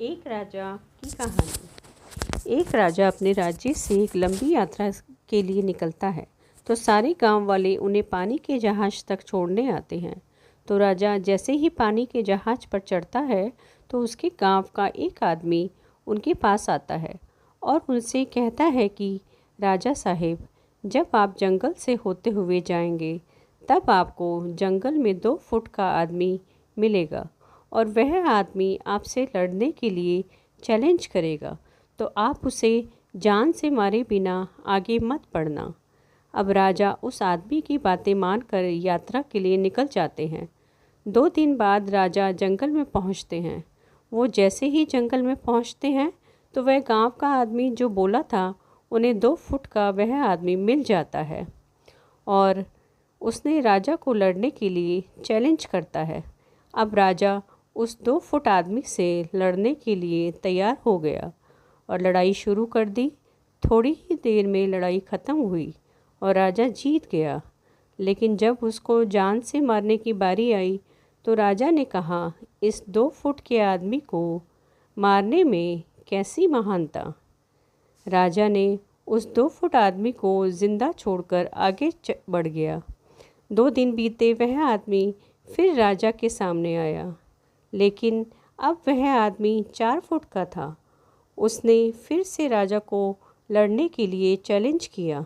एक राजा की कहानी। एक राजा अपने राज्य से एक लंबी यात्रा के लिए निकलता है तो सारे गांव वाले उन्हें पानी के जहाज तक छोड़ने आते हैं। तो राजा जैसे ही पानी के जहाज पर चढ़ता है तो उसके गांव का एक आदमी उनके पास आता है और उनसे कहता है कि राजा साहेब, जब आप जंगल से होते हुए जाएंगे तब आपको जंगल में 2 फुट का आदमी मिलेगा और वह आदमी आपसे लड़ने के लिए चैलेंज करेगा, तो आप उसे जान से मारे बिना आगे मत बढ़ना। अब राजा उस आदमी की बातें मानकर यात्रा के लिए निकल जाते हैं। 2 दिन बाद राजा जंगल में पहुंचते हैं। वो जैसे ही जंगल में पहुंचते हैं तो वह गांव का आदमी जो बोला था उन्हें 2 फुट का वह आदमी मिल जाता है और उसने राजा को लड़ने के लिए चैलेंज करता है। अब राजा उस 2 फुट आदमी से लड़ने के लिए तैयार हो गया और लड़ाई शुरू कर दी। थोड़ी ही देर में लड़ाई ख़त्म हुई और राजा जीत गया। लेकिन जब उसको जान से मारने की बारी आई तो राजा ने कहा, इस 2 फुट के आदमी को मारने में कैसी महानता। राजा ने उस 2 फुट आदमी को जिंदा छोड़कर आगे बढ़ गया। 2 दिन बीते, वह आदमी फिर राजा के सामने आया, लेकिन अब वह आदमी 4 फुट का था। उसने फिर से राजा को लड़ने के लिए चैलेंज किया।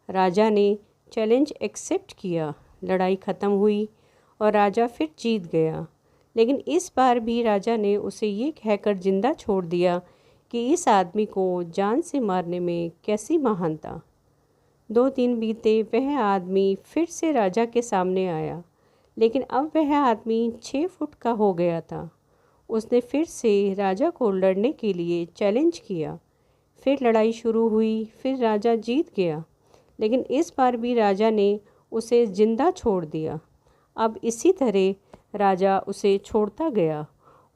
राजा ने चैलेंज एक्सेप्ट किया। लड़ाई ख़त्म हुई और राजा फिर जीत गया। लेकिन इस बार भी राजा ने उसे ये कहकर जिंदा छोड़ दिया कि इस आदमी को जान से मारने में कैसी महानता। 2 दिन बीते, वह आदमी फिर से राजा के सामने आया, लेकिन अब वह आदमी 6 फुट का हो गया था। उसने फिर से राजा को लड़ने के लिए चैलेंज किया। फिर लड़ाई शुरू हुई। फिर राजा जीत गया, लेकिन इस बार भी राजा ने उसे जिंदा छोड़ दिया। अब इसी तरह राजा उसे छोड़ता गया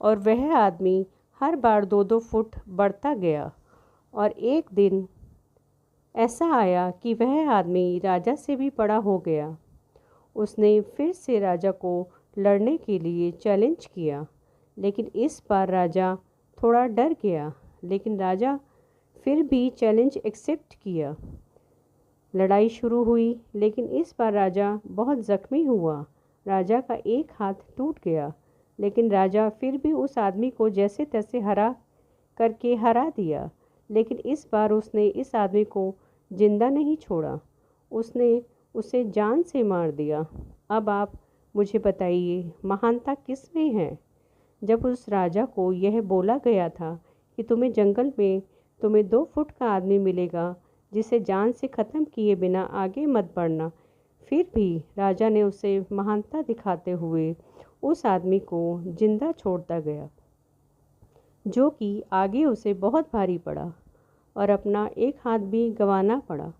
और वह आदमी हर बार 2-2 फुट बढ़ता गया। और एक दिन ऐसा आया कि वह आदमी राजा से भी बड़ा हो गया। उसने फिर से राजा को लड़ने के लिए चैलेंज किया, लेकिन इस बार राजा थोड़ा डर गया, लेकिन राजा फिर भी चैलेंज एक्सेप्ट किया। लड़ाई शुरू हुई, लेकिन इस बार राजा बहुत ज़ख्मी हुआ। राजा का एक हाथ टूट गया, लेकिन राजा फिर भी उस आदमी को जैसे तैसे हरा दिया। लेकिन इस बार उसने इस आदमी को जिंदा नहीं छोड़ा, उसने उसे जान से मार दिया। अब आप मुझे बताइए, महानता किस में है। जब उस राजा को यह बोला गया था कि तुम्हें जंगल में 2 फुट का आदमी मिलेगा जिसे जान से ख़त्म किए बिना आगे मत बढ़ना, फिर भी राजा ने उसे महानता दिखाते हुए उस आदमी को जिंदा छोड़ता गया, जो कि आगे उसे बहुत भारी पड़ा और अपना एक हाथ भी गंवाना पड़ा।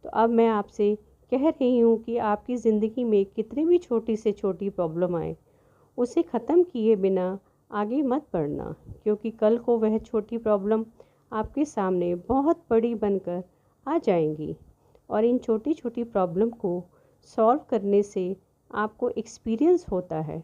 तो अब मैं आपसे कह रही हूँ कि आपकी ज़िंदगी में कितनी भी छोटी से छोटी प्रॉब्लम आए, उसे ख़त्म किए बिना आगे मत बढ़ना, क्योंकि कल को वह छोटी प्रॉब्लम आपके सामने बहुत बड़ी बनकर आ जाएंगी। और इन छोटी छोटी प्रॉब्लम को सॉल्व करने से आपको एक्सपीरियंस होता है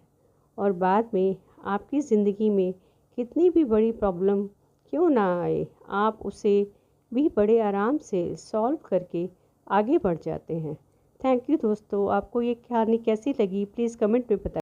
और बाद में आपकी ज़िंदगी में कितनी भी बड़ी प्रॉब्लम क्यों ना आए, आप उसे भी बड़े आराम से सॉल्व करके आगे बढ़ जाते हैं। थैंक यू दोस्तों। आपको ये कहानी कैसी लगी प्लीज़ कमेंट में बताइए।